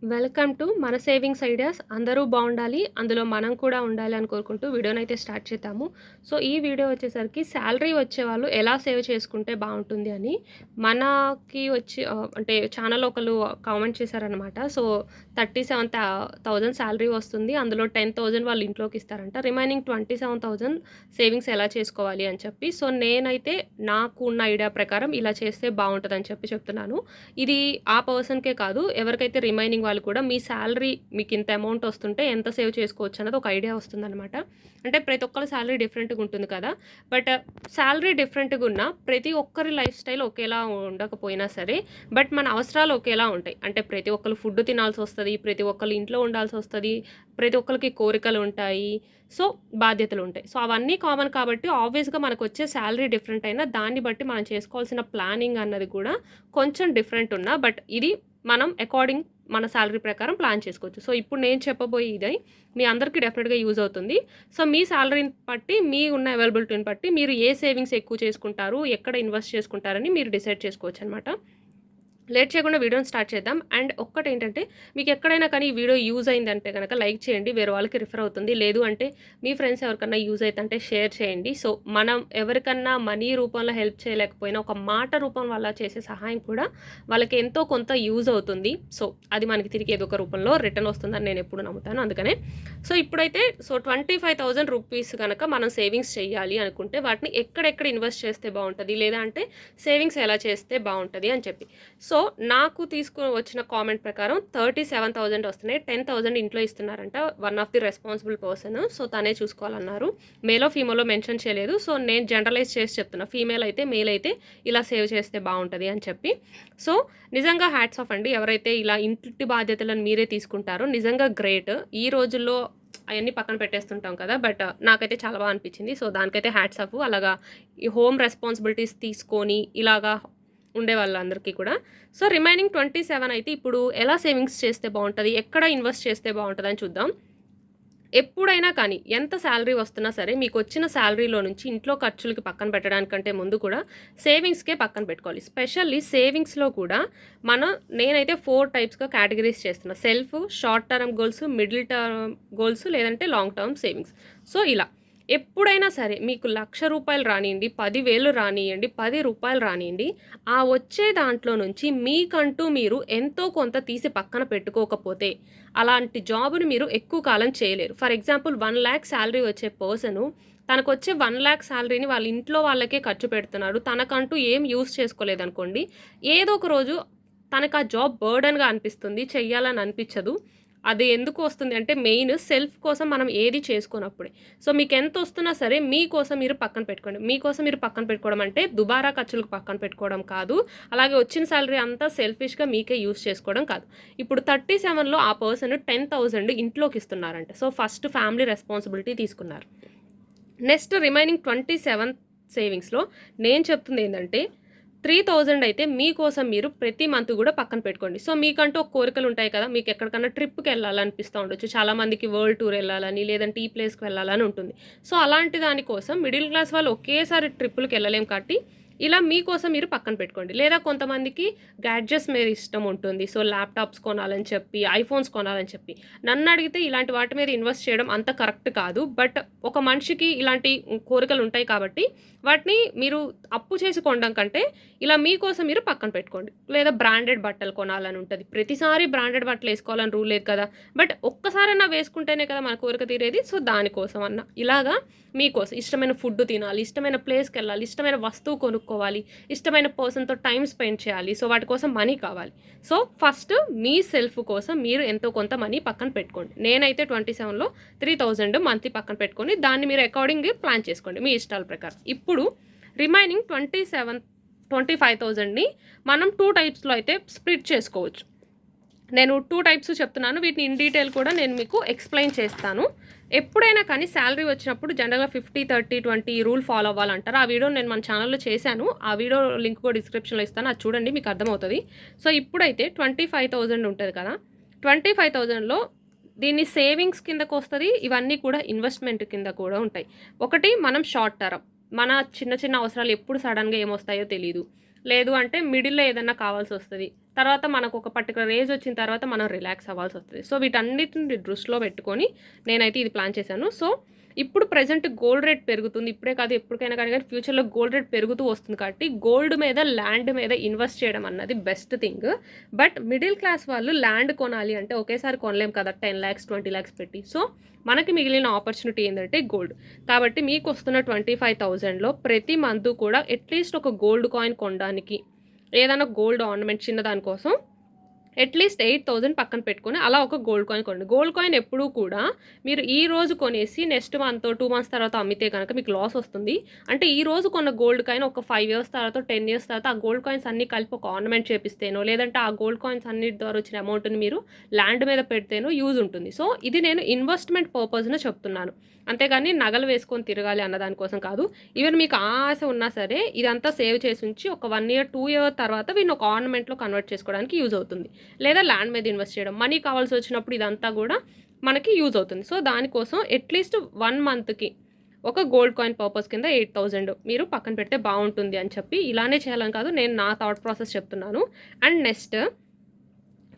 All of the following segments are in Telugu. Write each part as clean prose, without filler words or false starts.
వెల్కమ్ టు మన సేవింగ్స్ ఐడియాస్. అందరూ బాగుండాలి, అందులో మనం కూడా ఉండాలి అని కోరుకుంటూ వీడియోనైతే స్టార్ట్ చేద్దాము. సో ఈ వీడియో వచ్చేసరికి శాలరీ వచ్చేవాళ్ళు ఎలా సేవ్ చేసుకుంటే బాగుంటుంది అని మనకి వచ్చి అంటే ఛానల్ ఒకళ్ళు కామెంట్ చేశారనమాట. సో 37,000 శాలరీ వస్తుంది, అందులో 10,000 వాళ్ళు ఇంట్లోకి ఇస్తారంట, రిమైనింగ్ 27,000 సేవింగ్స్ ఎలా చేసుకోవాలి అని చెప్పి. సో నేనైతే నాకు ఉన్న ఐడియా ప్రకారం ఇలా చేస్తే బాగుంటుందని చెప్పి చెప్తున్నాను. ఇది ఆ పర్సన్కే కాదు, ఎవరికైతే రిమైనింగ్ వాళ్ళు కూడా మీ శాలరీ మీకు ఇంత అమౌంట్ వస్తుంటే ఎంత సేవ్ చేసుకోవచ్చు అన్నది ఒక ఐడియా వస్తుందన్నమాట. అంటే ప్రతి ఒక్కరి శాలరీ డిఫరెంట్గా ఉంటుంది కదా. బట్ శాలరీ డిఫరెంట్గా ఉన్న ప్రతి ఒక్కరి లైఫ్ స్టైల్ ఒకేలా ఉండకపోయినా సరే, బట్ మన అవసరాలు ఒకేలా ఉంటాయి. అంటే ప్రతి ఒక్కరు ఫుడ్ తినాల్సి వస్తుంది, ప్రతి ఒక్కరు ఇంట్లో ఉండాల్సి వస్తుంది, ప్రతి ఒక్కరికి కోరికలు ఉంటాయి, సో బాధ్యతలు ఉంటాయి. సో అవన్నీ కామన్ కాబట్టి ఆబ్వియస్గా మనకు వచ్చే శాలరీ డిఫరెంట్ అయినా దాన్ని బట్టి మనం చేసుకోవాల్సిన ప్లానింగ్ అన్నది కూడా కొంచెం డిఫరెంట్ ఉన్నా, బట్ ఇది మనం అకార్డింగ్ మన శాలరీ ప్రకారం ప్లాన్ చేసుకోవచ్చు. సో ఇప్పుడు నేను చెప్పబోయే ఇది మీ అందరికీ డెఫినెట్గా యూజ్ అవుతుంది. సో మీ శాలరీని బట్టి, మీ ఉన్న అవైలబిలిటీని బట్టి మీరు ఏ సేవింగ్స్ ఎక్కువ చేసుకుంటారు, ఎక్కడ ఇన్వెస్ట్ చేసుకుంటారని మీరు డిసైడ్ చేసుకోవచ్చు అనమాట. లేట్ చేయకుండా వీడియోని స్టార్ట్ చేద్దాం. అండ్ ఒక్కటి ఏంటంటే, మీకు ఎక్కడైనా కానీ ఈ వీడియో యూజ్ అయిందంటే కనుక లైక్ చేయండి, వేరే వాళ్ళకి రిఫర్ అవుతుంది. లేదు అంటే మీ ఫ్రెండ్స్ ఎవరికన్నా యూజ్ అవుతుంటే షేర్ చేయండి. సో మనం ఎవరికన్నా మనీ రూపంలో హెల్ప్ చేయలేకపోయినా ఒక మాట రూపం వల్ల చేసే సహాయం కూడా వాళ్ళకి ఎంతో కొంత యూజ్ అవుతుంది. సో అది మనకి తిరిగి ఏదో ఒక రూపంలో రిటర్న్ వస్తుందని నేను ఎప్పుడు నమ్ముతాను. అందుకనే సో ఇప్పుడైతే 25,000 రూపీస్ కనుక మనం సేవింగ్స్ చేయాలి అనుకుంటే వాటిని ఎక్కడెక్కడ ఇన్వెస్ట్ చేస్తే బాగుంటుంది, లేదా అంటే సేవింగ్స్ ఎలా చేస్తే బాగుంటుంది అని చెప్పి. సో నాకు తీసుకుని వచ్చిన కామెంట్ ప్రకారం 37,000 వస్తున్నాయి, 10,000 ఇంట్లో ఇస్తున్నారంట one of the responsible person. So తనే చూసుకోవాలన్నారు. మేలో ఫీమేలో మెన్షన్ చేయలేదు. సో నేను జనరలైజ్ చేసి చెప్తున్నా, ఫీమేల్ అయితే మేల్ అయితే ఇలా సేవ్ చేస్తే బాగుంటుంది అని చెప్పి. సో నిజంగా హ్యాట్స్ ఆఫ్ అండి, ఎవరైతే ఇలా ఇంటి బాధ్యతలను మీరే తీసుకుంటారో నిజంగా గ్రేట్. ఈ రోజుల్లో అవన్నీ పక్కన పెట్టేస్తుంటాం కదా, బట్ నాకైతే చాలా బాగా అనిపించింది. సో దానికైతే హ్యాట్స్ ఆఫ్. అలాగా ఈ హోమ్ రెస్పాన్సిబిలిటీస్ తీసుకొని ఇలాగా ఉండే వాళ్ళందరికీ కూడా. సో రిమైనింగ్ 27 అయితే ఇప్పుడు ఎలా సేవింగ్స్ చేస్తే బాగుంటుంది, ఎక్కడ ఇన్వెస్ట్ చేస్తే బాగుంటుంది అని చూద్దాం. ఎప్పుడైనా కానీ ఎంత శాలరీ వస్తున్నా సరే, మీకు వచ్చిన శాలరీలో నుంచి ఇంట్లో ఖర్చులకి పక్కన పెట్టడానికంటే ముందు కూడా సేవింగ్స్కే పక్కన పెట్టుకోవాలి. స్పెషల్లీ సేవింగ్స్లో కూడా నేనైతే 4 టైప్స్గా కేటగిరీస్ చేస్తున్నా: self, short term goals, middle term goals, లేదంటే లాంగ్ టర్మ్ సేవింగ్స్. సో ఇలా ఎప్పుడైనా సరే మీకు ₹1,00,000 రానియండి, 10,000 రానియండి, ₹10 రానియండి, ఆ వచ్చే దాంట్లో నుంచి మీకంటూ మీరు ఎంతో కొంత తీసి పక్కన పెట్టుకోకపోతే అలాంటి జాబుని మీరు ఎక్కువ కాలం చేయలేరు. ఫర్ ఎగ్జాంపుల్ 1,00,000 శాలరీ వచ్చే పర్సను తనకు వచ్చే 1,00,000 శాలరీని వాళ్ళ ఇంట్లో వాళ్ళకే ఖర్చు పెడుతున్నాడు, తనకంటూ ఏం యూజ్ చేసుకోలేదనుకోండి, ఏదో ఒక రోజు తనకు ఆ జాబ్ బర్డన్గా అనిపిస్తుంది, చెయ్యాలని అనిపించదు. అది ఎందుకు వస్తుంది అంటే మెయిన్ సెల్ఫ్ కోసం మనం ఏది చేసుకోనప్పుడే. సో మీకు ఎంత వస్తున్నా సరే మీకోసం మీరు పక్కన పెట్టుకోండి. మీకోసం మీరు పక్కన పెట్టుకోవడం అంటే దుబారా ఖర్చులకు పక్కన పెట్టుకోవడం కాదు, అలాగే వచ్చిన శాలరీ అంతా సెల్ఫిష్గా మీకే యూజ్ చేసుకోవడం కాదు. ఇప్పుడు 37లో ఆ పర్సన్ 10,000 ఇంట్లోకి ఇస్తున్నారంట. సో ఫస్ట్ ఫ్యామిలీ రెస్పాన్సిబిలిటీ తీసుకున్నారు. నెక్స్ట్ రిమైనింగ్ 27 సేవింగ్స్లో నేను చెప్తుంది ఏంటంటే, 3,000 అయితే మీకోసం మీరు ప్రతి మంత్ కూడా పక్కన పెట్టుకోండి. సో మీకంటూ ఒక కోరికలు ఉంటాయి కదా, మీకు ఎక్కడికన్నా ట్రిప్కి వెళ్ళాలనిపిస్తూ ఉండొచ్చు, చాలామందికి వరల్డ్ టూర్ వెళ్ళాలని, లేదంటే ఈ ప్లేస్కి వెళ్ళాలని ఉంటుంది. సో అలాంటి దానికోసం మిడిల్ క్లాస్ వాళ్ళు ఒకేసారి ట్రిప్పులకు వెళ్ళలేం కాబట్టి ఇలా మీకోసం మీరు పక్కన పెట్టుకోండి. లేదా కొంతమందికి గ్యాడ్జెట్స్ మీద ఇష్టం ఉంటుంది. సో ల్యాప్టాప్స్ కొనాలని చెప్పి, ఐఫోన్స్ కొనాలని చెప్పి, నన్ను అడిగితే ఇలాంటి వాటి మీద ఇన్వెస్ట్ చేయడం అంత కరెక్ట్ కాదు. బట్ ఒక మనిషికి ఇలాంటి కోరికలు ఉంటాయి కాబట్టి వాటిని మీరు అప్పు చేసి కొనడం కంటే ఇలా మీకోసం మీరు పక్కన పెట్టుకోండి. లేదా బ్రాండెడ్ బట్టలు కొనాలని ఉంటుంది, ప్రతిసారి బ్రాండెడ్ బట్టలు వేసుకోవాలని రూల్ లేదు కదా, బట్ ఒక్కసారైనా వేసుకుంటేనే కదా మన కోరిక తీరేది. సో దానికోసం అన్న ఇలాగా మీకోసం ఇష్టమైన ఫుడ్ తినాలి, ఇష్టమైన ప్లేస్కి వెళ్ళాలి, ఇష్టమైన వస్తువు కొనుక్కోవాలి, ఇష్టమైన పర్సన్తో టైం స్పెండ్ చేయాలి. సో వాటి కోసం మనీ కావాలి. సో ఫస్ట్ మీ సెల్ఫ్ కోసం మీరు ఎంతో కొంత మనీ పక్కన పెట్టుకోండి. నేనైతే 27లో 3,000 మంత్లీ పక్కన పెట్టుకొని దాన్ని మీరు అకార్డింగ్ ప్లాన్ చేసుకోండి మీ ఇష్టాల ప్రకారం. ఇప్పుడు రిమైనింగ్ 25,000ని మనం 2 టైప్స్లో అయితే స్ప్లిట్ చేసుకోవచ్చు. నేను 2 టైప్స్ చెప్తున్నాను, వీటిని ఇన్ డీటెయిల్ కూడా నేను మీకు ఎక్స్ప్లెయిన్ చేస్తాను. ఎప్పుడైనా కానీ శాలరీ వచ్చినప్పుడు జనరల్గా 50-30-20 రూల్ ఫాలో అవ్వాలంటారు. ఆ వీడియో నేను మన ఛానల్లో చేశాను, ఆ వీడియో లింక్ కూడా డిస్క్రిప్షన్లో ఇస్తాను, అది చూడండి, మీకు అర్థమవుతుంది. సో ఇప్పుడైతే 25,000 ఉంటుంది కదా, 25,000లో దీన్ని సేవింగ్స్ కిందకు వస్తుంది, ఇవన్నీ కూడా ఇన్వెస్ట్మెంట్ కింద కూడా ఉంటాయి. ఒకటి మనం షార్ట్ టర్మ్, మన చిన్న చిన్న అవసరాలు ఎప్పుడు సడన్గా ఏమొస్తాయో తెలియదు, లేదు అంటే మిడిల్‌లో ఏదన్నా కావాల్సొస్తది. తర్వాత మనకొక పర్టిక్యులర్ ఏజ్ వచ్చిన తర్వాత మనం రిలాక్స్ అవ్వాల్సొస్తది. సో, వీటన్నిటిని దృష్టిలో పెట్టుకొని నేనైతే ఇది ప్లాన్ చేశాను. సో, ఇప్పుడు ప్రెజెంట్ గోల్డ్ రేట్ పెరుగుతుంది. ఇప్పుడే కాదు ఎప్పటికైనా కానీ ఫ్యూచర్‌లో గోల్డ్ రేట్ పెరుగుతూ వస్తుంది కాబట్టి గోల్డ్ మీద, ల్యాండ్ మీద ఇన్వెస్ట్ చేయడం అన్నది best thing. But middle class వాళ్ళు ల్యాండ్ కొనాలి అంటే ఒకేసారి కొనలేం కదా! 10,00,000, 20,00,000 పెట్టి. సో, మనకి మిగిలిన ఆపర్చునిటీ ఏందంటే గోల్డ్. కాబట్టి మీకొస్తున్న 25,000లో ప్రతి మంత్ కూడా అట్‌లీస్ట్ ఒక గోల్డ్ కాయిన్ కొనడానికి, ఏదైనా గోల్డ్ ఆర్నమెంట్ చిన్నదాని కోసం అట్‌లీస్ట్ 8,000 పక్కన పెట్టుకొని అలా ఒక గోల్డ్ కాయిన్ కొనండి. గోల్డ్ కాయిన్ ఎప్పుడూ కూడా మీరు ఈ రోజు కొనేసి నెక్స్ట్ మంత్, 2 మంత్స్ తర్వాత అమ్మితే గనక మీకు లాస్ వస్తుంది. అంటే ఈ రోజు కొన్న గోల్డ్ కాయిన్ ఒక 5 ఇయర్స్ తర్వాత, 10 ఇయర్స్ తర్వాత ఆ గోల్డ్ కాయిన్స్ అన్నీ కలిపి ఒక ఆర్నమెంట్ చేపిస్తేనో, లేదంటే ఆ గోల్డ్ కాయిన్స్ అన్నిటి ద్వారా వచ్చిన అమౌంట్‌ని మీరు ల్యాండ్ మీద పెడితేనో యూజ్ ఉంటుంది. సో, ఇది నేను ఇన్వెస్ట్‌మెంట్ పర్పస్‌న చెప్తున్నాను. అంతేగాని నగలు వేసుకొని తిరగాలి అన్న దాని కోసం కాదు. ఈవెన్ మీకు ఆ ఆశ ఉన్నా సరే ఇదంతా సేవ్ చేసి ఉంచి ఒక 1 ఇయర్, 2 ఇయర్ తర్వాత వీటిని ఒక ఆర్నమెంట్‌లో కన్వర్ట్ చేసుకోవడానికి యూజ్ అవుతుంది. లేదా ల్యాండ్ మీద ఇన్వెస్ట్ చేయడం. మనీ కావాల్సి వచ్చినప్పుడు ఇదంతా కూడా మనకి యూజ్ అవుతుంది. సో, దానికోసం అట్‌లీస్ట్ 1 మంత్‌కి ఒక గోల్డ్ కాయిన్ పర్పస్ కింద 8,000 మీరు పక్కన పెడితే బావుంటుంది అని చెప్పి ఇలానే చేయాలని కాదు. నేను నా థాట్ ప్రాసెస్ చెప్తున్నాను. అండ్ నెక్స్ట్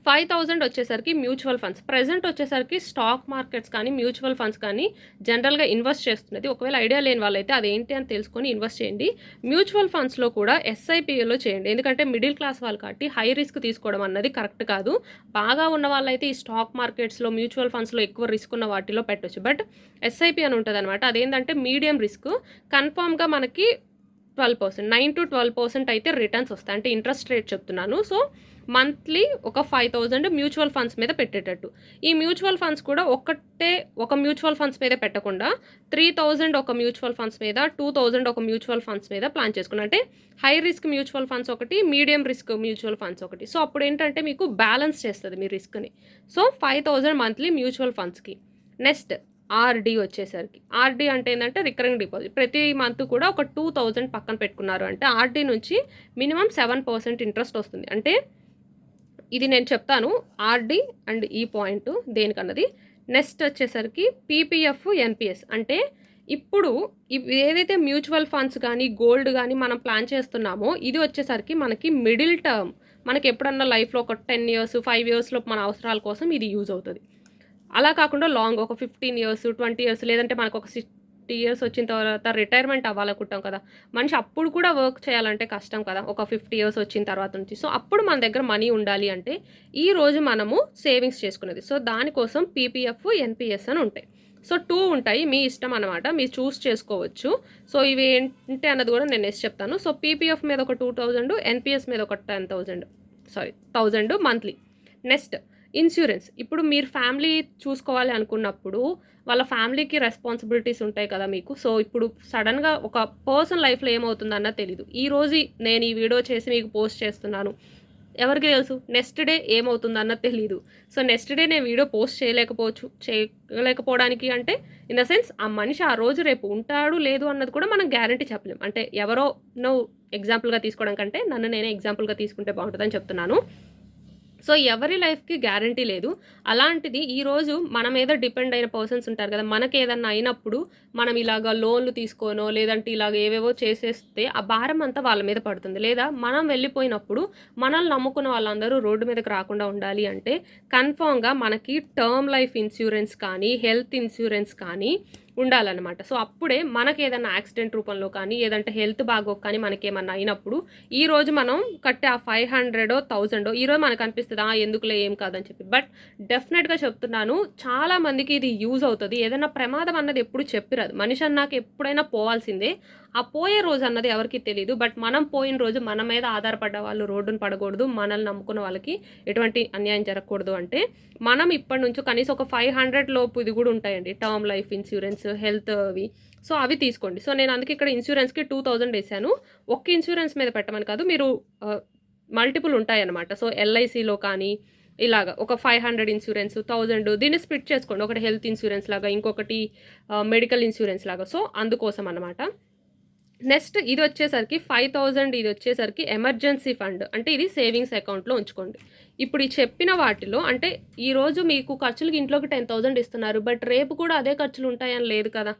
5,000 వచ్చేసరికి మ్యూచువల్ ఫండ్స్. ప్రెజెంట్ వచ్చేసరికి స్టాక్ మార్కెట్స్ కానీ, మ్యూచువల్ ఫండ్స్ కానీ జనరల్‌గా ఇన్వెస్ట్ చేస్తున్నది. ఒకవేళ ఐడియా లేని వాళ్ళైతే అదేంటి అని తెలుసుకొని ఇన్వెస్ట్ చేయండి. మ్యూచువల్ ఫండ్స్‌లో కూడా ఎస్ఐపిలో చేయండి. ఎందుకంటే మిడిల్ క్లాస్ వాళ్ళు కాబట్టి హై రిస్క్ తీసుకోవడం అన్నది కరెక్ట్ కాదు. బాగా ఉన్న వాళ్ళైతే ఈ స్టాక్ మార్కెట్స్‌లో, మ్యూచువల్ ఫండ్స్‌లో ఎక్కువ రిస్క్ ఉన్న వాటిలో పెట్టొచ్చు. బట్ ఎస్ఐపి అని ఉంటదనమాట. అదేంటంటే మీడియం రిస్క్. కన్ఫర్మ్‌గా మనకి 12%, 9-12% అయితే రిటర్న్స్ వస్తాయి. అంటే ఇంట్రెస్ట్ రేట్ చెప్తున్నాను. సో, మంత్లీ ఒక 5,000 మ్యూచువల్ ఫండ్స్ మీద పెట్టేటట్టు. ఈ మ్యూచువల్ ఫండ్స్ కూడా ఒక మ్యూచువల్ ఫండ్స్ మీద పెట్టకుండా 3,000 ఒక మ్యూచువల్ ఫండ్స్ మీద, 2,000 ఒక మ్యూచువల్ ఫండ్స్ మీద ప్లాన్ చేసుకున్నాను. అంటే హై రిస్క్ మ్యూచువల్ ఫండ్స్ ఒకటి, మీడియం రిస్క్ మ్యూచువల్ ఫండ్స్ ఒకటి. సో, అప్పుడు ఏంటంటే మీకు బ్యాలెన్స్ చేస్తుంది మీ రిస్క్‌ని. సో, 5,000 మంత్లీ మ్యూచువల్ ఫండ్స్‌కి. నెక్స్ట్ ఆర్‌డి వచ్చేసరికి. ఆర్‌డి అంటే ఏందంటే రికరింగ్ డిపాజిట్. ప్రతి మంత్ కూడా ఒక 2,000 పక్కన పెట్టుకున్నారు అంటే ఆర్‌డి నుంచి మినిమమ్ 7% ఇంట్రెస్ట్ వస్తుంది. అంటే ఇది నేను చెప్తాను ఆర్‌డి అండ్ ఈ పాయింట్ దేనికన్నది. నెక్స్ట్ వచ్చేసరికి పీపీఎఫ్, ఎన్‌పీఎస్. అంటే ఇప్పుడు ఇవి ఏదైతే మ్యూచువల్ ఫండ్స్ కానీ, గోల్డ్ కానీ మనం ప్లాన్ చేస్తున్నామో ఇది వచ్చేసరికి మనకి మిడిల్ టర్మ్. మనకి ఎప్పుడన్నా లైఫ్‌లో ఒక 10 ఇయర్స్, 5 ఇయర్స్‌లో మన అవసరాల కోసం ఇది యూజ్ అవుతది. అలా కాకుండా లాంగ్ ఒక 15 ఇయర్స్, 20 ఇయర్స్ లేదంటే మనకు ఒక 60 ఇయర్స్ వచ్చిన తర్వాత రిటైర్మెంట్ అవ్వాలనుకుంటాం కదా! మనిషి అప్పుడు కూడా వర్క్ చేయాలంటే కష్టం కదా! ఒక 50 ఇయర్స్ వచ్చిన తర్వాత నుంచి. సో, అప్పుడు మన దగ్గర మనీ ఉండాలి అంటే ఈ రోజు మనము సేవింగ్స్ చేసుకునేది. సో, దానికోసం పీపీఎఫ్, ఎన్‌పీఎస్ అని ఉంటాయి. సో, 2 ఉంటాయి. మీ ఇష్టం అనమాట. మీరు చూస్ చేసుకోవచ్చు. సో, ఇవి ఏంటి అన్నది కూడా నేను నెక్స్ట్ చెప్తాను. సో, పీపీఎఫ్ మీద ఒక 2,000, ఎన్‌పీఎస్ మీద ఒక 1,000 మంత్లీ. Next insurance. ఇప్పుడు మీరు ఫ్యామిలీ చూసుకోవాలి అనుకున్నప్పుడు వాళ్ళ ఫ్యామిలీకి రెస్పాన్సిబిలిటీస్ ఉంటాయి కదా మీకు. సో, ఇప్పుడు సడన్‌గా ఒక పర్సన్ లైఫ్‌లో ఏమవుతుందన్నది తెలీదు. ఈరోజు నేను ఈ వీడియో చేసి మీకు పోస్ట్ చేస్తున్నాను. ఎవరికి తెలుసు నెక్స్ట్ డే ఏమవుతుందన్నది తెలీదు. సో, నెక్స్ట్ డే నేను వీడియో పోస్ట్ చేయలేకపోవడానికి అంటే ఇన్ ద సెన్స్ ఆ మనిషి ఆ రోజు రేపు ఉంటాడు లేదు అన్నది కూడా మనం గ్యారంటీ చెప్పలేం. అంటే ఎవరో ఎగ్జాంపుల్‌గా తీసుకోవడం కంటే నన్ను నేనే ఎగ్జాంపుల్‌గా తీసుకుంటే బావుంటదని చెప్తున్నాను. సో, ఎవరి లైఫ్‌కి గ్యారంటీ లేదు. అలాంటిది ఈరోజు మన మీద డిపెండ్ అయిన పర్సన్స్ ఉంటారు కదా! మనకేదన్నా అయినప్పుడు మనం ఇలాగ లోన్‌లు తీసుకోనో, లేదంటే ఇలాగ ఏవేవో చేసేస్తే ఆ భారం అంతా వాళ్ళ మీద పడుతుంది. లేదా మనం వెళ్ళిపోయినప్పుడు మనల్ని నమ్ముకున్న వాళ్ళందరూ రోడ్డు మీదకి రాకుండా ఉండాలి అంటే కన్ఫర్మ్‌గా మనకి టర్మ్ లైఫ్ ఇన్స్యూరెన్స్ కానీ, హెల్త్ ఇన్స్యూరెన్స్ కానీ ఉండాలన్నమాట. సో, అప్పుడే మనకేదన్నా యాక్సిడెంట్ రూపంలో కానీ, ఏదంటే హెల్త్ బాగోక కానీ మనకేమన్నా అయినప్పుడు ఈరోజు మనం కట్టే ఆ 500 1000 ఈరోజు మనకనిపిస్తది ఎందుకులే ఏం కాదని చెప్పి. బట్ డెఫినెట్‌గా చెప్తున్నాను చాలా మందికి ఇది యూజ్ అవుతది. ఏదైనా ప్రమాదం అన్నది ఎప్పుడు చెప్పిరాదు. మనిషి అన్నాక ఎప్పుడైనా పోవాల్సిందే. ఆ పోయే రోజు అన్నది ఎవరికీ తెలీదు. బట్ మనం పోయిన రోజు మన మీద ఆధారపడ్డ వాళ్ళు రోడ్డున పడకూడదు. మనల్ని నమ్ముకున్న వాళ్ళకి ఎటువంటి అన్యాయం జరగకూడదు అంటే మనం ఇప్పటి నుంచి కనీసం ఒక 500 లోపు ఇది కూడా ఉంటాయండి. టర్మ్ లైఫ్ ఇన్స్యూరెన్స్, హెల్త్ అవి. సో, అవి తీసుకోండి. సో, నేను అందుకే ఇక్కడ ఇన్స్యూరెన్స్‌కి 2,000 వేసాను. ఒక్క ఇన్స్యూరెన్స్ మీద పెట్టమని కాదు. మీరు మల్టిపుల్ ఉంటాయన్నమాట. సో, ఎల్ఐసిలో కానీ ఇలాగ ఒక 500 ఇన్స్యూరెన్స్, 1,000 దీన్ని స్ప్లిట్ చేసుకోండి. ఒకటి హెల్త్ ఇన్స్యూరెన్స్ లాగా, ఇంకొకటి మెడికల్ ఇన్స్యూరెన్స్ లాగా. సో, అందుకోసం అన్నమాట. నెక్స్ట్ ఇది వచ్చేసరికి 5,000 ఇది వచ్చేసరికి ఎమర్జెన్సీ ఫండ్. అంటే ఇది సేవింగ్స్ అకౌంట్‌లో ఉంచుకోండి. ఇప్పుడు ఈ చెప్పిన వాటిలో అంటే ఈరోజు మీకు ఖర్చులకి ఇంట్లోకి 10,000 ఇస్తున్నారు. బట్ రేపు కూడా అదే ఖర్చులు ఉంటాయని లేదు కదా!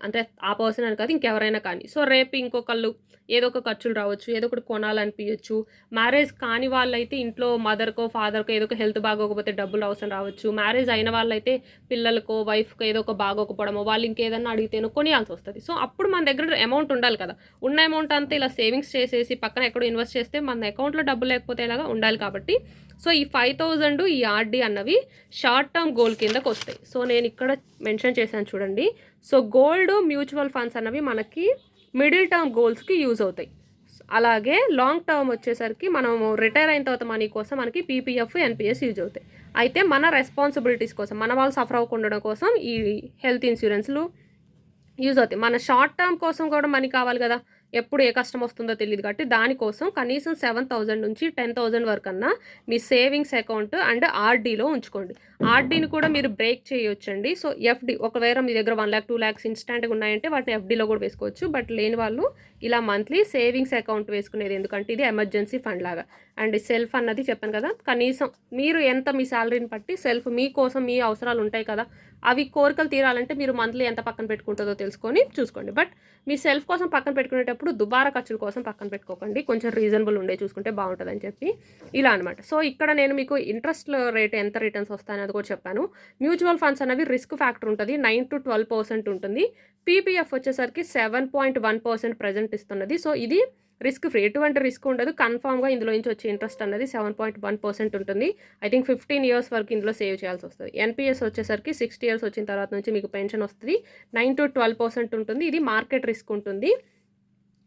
అంటే ఆ పర్సన్ అని కాదు, ఇంకెవరైనా కానీ. సో, రేపు ఇంకొకళ్ళు ఏదో ఒక ఖర్చులు రావచ్చు, ఏదో ఒకటి కొనాలనిపియచ్చు. మ్యారేజ్ కాని వాళ్ళైతే ఇంట్లో మదర్‌కో, ఫాదర్‌కో ఏదో ఒక హెల్త్ బాగోకపోతే డబ్బులు అవసరం రావచ్చు. మ్యారేజ్ అయిన వాళ్ళైతే పిల్లలకో, వైఫ్‌కో ఏదో ఒక బాగోకపోవడమో, వాళ్ళు ఇంకేదన్నా అడిగితేనో కొనియాల్సొస్తది. సో, అప్పుడు మన దగ్గర అమౌంట్ ఉండాలి కదా! ఉన్న అమౌంట్ అంతా ఇలా సేవింగ్స్ చేసేసి పక్కన ఎక్కడో ఇన్వెస్ట్ చేస్తే మన అకౌంట్‌లో డబ్బులు లేకపోతే ఎలాగా? ఉండాలి కాబట్టి, సో, ఈ 5,000 ఈ ఆర్‌డీ అన్నవి షార్ట్ టర్మ్ గోల్ కిందకొస్తాయి. సో, నేనిక్కడ మెన్షన్ చేశాను చూడండి. సో, గోల్డ్, మ్యూచువల్ ఫండ్స్ అన్నవి మనకి మిడిల్ టర్మ్ గోల్స్‌కి యూజ్ అవుతాయి. అలాగే లాంగ్ టర్మ్ వచ్చేసరికి మనము రిటైర్ అయిన తర్వాత మనీ కోసం మనకి పీపీఎఫ్, ఎన్‌పీఎస్ యూజ్ అవుతాయి. అయితే మన రెస్పాన్సిబిలిటీస్ కోసం, మన వాళ్ళు సఫర్ అవ్వకుండా ఉండడం కోసం ఈ హెల్త్ ఇన్సూరెన్స్‌లు యూజ్ అవుతాయి. మన షార్ట్ టర్మ్ కోసం కూడా మనీ కావాలి కదా! ఎప్పుడు ఏ కష్టం వస్తుందో తెలీదు కాబట్టి దానికోసం కనీసం 7,000 నుంచి 10,000 వరకన్నా మీ సేవింగ్స్ అకౌంట్ అండ్ ఆర్‌డీలో ఉంచుకోండి. ఆర్‌డీని కూడా మీరు బ్రేక్ చేయొచ్చండి. సో, ఎఫ్‌డీ ఒకవేళ మీ దగ్గర 1,00,000, 2,00,000 ఇన్‌స్టాంట్‌గా ఉన్నాయంటే వాటిని ఎఫ్‌డీలో కూడా వేసుకోవచ్చు. బట్ లేని వాళ్ళు ఇలా మంత్లీ సేవింగ్స్ అకౌంట్ వేసుకునేది ఎందుకంటే ఇది ఎమర్జెన్సీ ఫండ్ లాగా. అండ్ సెల్ఫ్ అన్నది చెప్పాను కదా! కనీసం మీరు ఎంత మీ సాలరీని బట్టి సెల్ఫ్ మీకోసం మీ అవసరాలు ఉంటాయి కదా! అవి కోరికలు తీరాలంటే మీరు మంత్లీ ఎంత పక్కన పెట్టుకుంటుందో తెలుసుకొని చూసుకోండి. బట్ మీ సెల్ఫ్ కోసం పక్కన పెట్టుకునేటప్పుడు దుబారా ఖర్చుల కోసం పక్కన పెట్టుకోకండి. కొంచెం రీజనబుల్ ఉండే చూసుకుంటే బాగుంటుందని చెప్పి ఇలా అనమాట. సో, ఇక్కడ నేను మీకు ఇంట్రెస్ట్ రేట్ ఎంత రిటర్న్స్ వస్తాయనేది కూడా చెప్పాను. మ్యూచువల్ ఫండ్స్ అనేవి రిస్క్ ఫ్యాక్టర్ ఉంటుంది. 9-12% ఉంటుంది. పీపీఎఫ్ వచ్చేసరికి 7.1% ప్రెజెంట్ ఇస్తున్నది. సో, ఇది రిస్క్ ఫ్రీ. ఎటువంటి రిస్క్ ఉండదు. కన్ఫామ్‌గా ఇందులో నుంచి వచ్చే ఇంట్రెస్ట్ అన్నది 7.1% ఉంటుంది. ఐ థింక్ 15 ఇయర్స్ వరకు ఇందులో సేవ్ చేయాల్సొస్తది. ఎన్‌పీఎస్ వచ్చేసరికి 60 ఇయర్స్ వచ్చిన తర్వాత నుంచి మీకు పెన్షన్ వస్తది. 9-12% ఉంటుంది. ఇది మార్కెట్ రిస్క్ ఉంటుంది.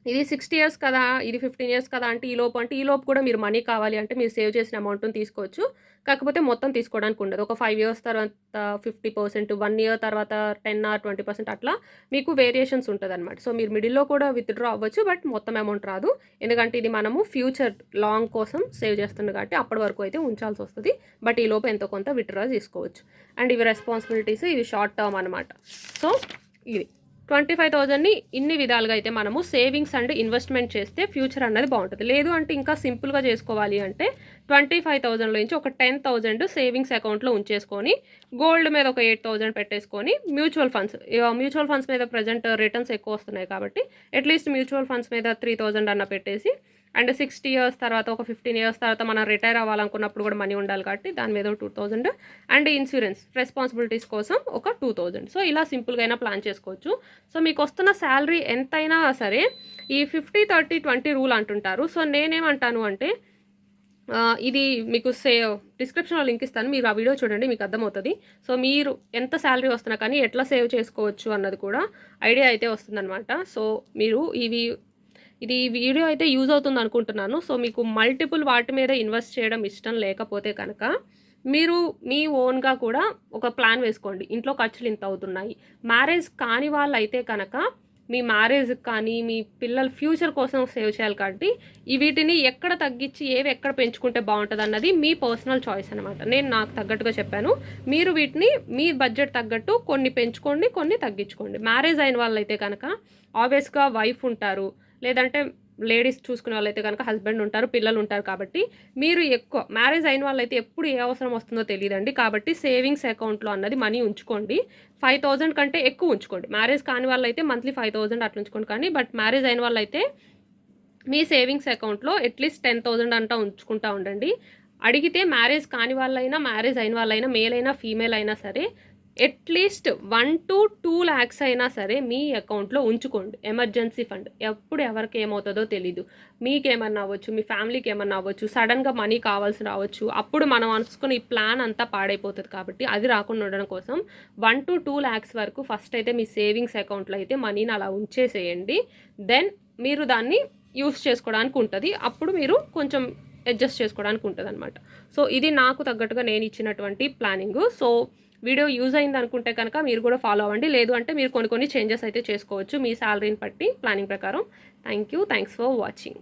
ఇది 60 ఇయర్స్ కదా! ఇది 15 ఇయర్స్ కదా! అంటే ఈలోపు కూడా మీరు మనీ కావాలి అంటే మీరు సేవ్ చేసిన అమౌంట్‌ని తీసుకోవచ్చు. కాకపోతే మొత్తం తీసుకోవడానికి ఉండదు. ఒక 5 ఇయర్స్ తర్వాత 50%, 1 ఇయర్ తర్వాత 10 ఆర్ 20% అట్లా మీకు వేరియేషన్స్ ఉంటదనమాట. సో, మీరు మిడిల్‌లో కూడా విత్‌డ్రా అవ్వచ్చు. బట్ మొత్తం అమౌంట్ రాదు. ఎందుకంటే ఇది మనము ఫ్యూచర్ లాంగ్ కోసం సేవ్ చేస్తుంది కాబట్టి అప్పటి వరకు అయితే ఉంచాల్సొస్తది. బట్ ఈలోపు ఎంతో కొంత విత్‌డ్రా చేసుకోవచ్చు. అండ్ ఇవి రెస్పాన్సిబిలిటీస్, ఇవి షార్ట్ టర్మ్ అనమాట. సో, ఇది 25,000ని ఇన్ని విధాలుగా అయితే మనము సేవింగ్స్ అండ్ ఇన్వెస్ట్మెంట్ చేస్తే ఫ్యూచర్ అన్నది బాగుంటుంది. లేదు అంటే ఇంకా సింపుల్‌గా చేసుకోవాలి అంటే 25,000లో నుంచి ఒక 10,000 సేవింగ్స్ అకౌంట్‌లో ఉంచేసుకొని గోల్డ్ మీద ఒక 8,000 పెట్టేసుకొని మ్యూచువల్ ఫండ్స్ మీద ప్రెజెంట్ రిటర్న్స్ ఎక్కువ వస్తున్నాయి కాబట్టి అట్లీస్ట్ మ్యూచువల్ ఫండ్స్ మీద 3,000 అన్న పెట్టేసి అండ్ 60 ఇయర్స్ తర్వాత ఒక 15 ఇయర్స్ తర్వాత మనం రిటైర్ అవ్వాలనుకున్నప్పుడు కూడా మనీ ఉండాలి కాబట్టి దాని మీద 2,000 అండ్ ఇన్సూరెన్స్ రెస్పాన్సిబిలిటీస్ కోసం ఒక 2,000. సో, ఇలా సింపుల్‌గా అయినా ప్లాన్ చేసుకోవచ్చు. సో, మీకు వస్తున్న శాలరీ ఎంతైనా సరే ఈ 50, 30, 20 రూల్ అంటుంటారు. సో, నేనేమంటాను అంటే ఇది మీకు డిస్క్రిప్షన్‌లో లింక్ ఇస్తాను. మీరు ఆ వీడియో చూడండి మీకు అర్థమవుతది. సో, మీరు ఎంత శాలరీ వస్తున్నా కానీ ఎట్లా సేవ్ చేసుకోవచ్చు అన్నది కూడా ఐడియా అయితే వస్తుందనమాట. సో, మీరు ఇది వీడియో అయితే యూజ్ అవుతుంది అనుకుంటున్నాను. సో, మీకు మల్టిపుల్ వాటి మీద ఇన్వెస్ట్ చేయడం ఇష్టం లేకపోతే కనుక మీరు మీ ఓన్‌గా కూడా ఒక ప్లాన్ వేసుకోండి. ఇంట్లో ఖర్చులు ఇంత అవుతున్నాయి. మ్యారేజ్ కాని వాళ్ళైతే కనుక మీ మ్యారేజ్‌కి కానీ, మీ పిల్లల ఫ్యూచర్ కోసం సేవ్ చేయాలి కాబట్టి వీటిని ఎక్కడ తగ్గించి ఏవి ఎక్కడ పెంచుకుంటే బాగుంటుందన్నది మీ పర్సనల్ చాయిస్ అనమాట. నేను నాకు తగ్గట్టుగా చెప్పాను. మీరు వీటిని మీ బడ్జెట్ తగ్గట్టు కొన్ని పెంచుకోండి, కొన్ని తగ్గించుకోండి. మ్యారేజ్ అయిన వాళ్ళైతే కనుక ఆబ్వియస్‌గా వైఫ్ ఉంటారు. లేదంటే లేడీస్ చూసుకునే వాళ్ళైతే కనుక హస్బెండ్ ఉంటారు, పిల్లలు ఉంటారు కాబట్టి మీరు ఎక్కువ మ్యారేజ్ అయిన వాళ్ళైతే ఎప్పుడు ఏ అవసరం వస్తుందో తెలియదండి. కాబట్టి సేవింగ్స్ అకౌంట్‌లో అన్నది మనీ ఉంచుకోండి. 5,000 కంటే ఎక్కువ ఉంచుకోండి. మ్యారేజ్ కాని వాళ్ళైతే మంత్లీ 5,000 అట్లా ఉంచుకోండి కానీ బట్ మ్యారేజ్ అయిన వాళ్ళైతే మీ సేవింగ్స్ అకౌంట్‌లో అట్లీస్ట్ 10,000 అంటా ఉంచుకుంటా ఉండండి. అడిగితే మ్యారేజ్ కాని వాళ్ళైనా, మ్యారేజ్ అయిన వాళ్ళైనా, మేల్ అయినా, ఫీమేల్ అయినా సరే అట్లీస్ట్ 1-2 lakhs అయినా సరే మీ అకౌంట్‌లో ఉంచుకోండి. Emergency fund. ఎప్పుడు ఎవరికి ఏమవుతుందో తెలీదు. మీకేమన్నా అవ్వచ్చు, మీ ఫ్యామిలీకి ఏమన్నా అవ్వచ్చు, సడన్‌గా మనీ కావాల్సి రావచ్చు. అప్పుడు మనం అనుకున్న ఈ ప్లాన్ అంతా పాడైపోతుంది కాబట్టి అది రాకుండా ఉండడం కోసం 1-2 lakhs వరకు ఫస్ట్ అయితే మీ సేవింగ్స్ అకౌంట్‌లో అయితే మనీని అలా ఉంచేసేయండి. దెన్ మీరు దాన్ని యూజ్ చేసుకోవడానికి ఉంటుంది. అప్పుడు మీరు కొంచెం అడ్జస్ట్ చేసుకోవడానికి ఉంటుందన్నమాట. సో, ఇది నాకు తగ్గట్టుగా నేను ఇచ్చినటువంటి ప్లానింగు. సో, వీడియో యూజ్ అయింది అనుకుంటే కనుక మీరు కూడా ఫాలో అవ్వండి. లేదు అంటే మీరు కొన్ని చేంజెస్ అయితే చేసుకోవచ్చు మీ శాలరీని బట్టి ప్లానింగ్ ప్రకారం. Thanks for watching.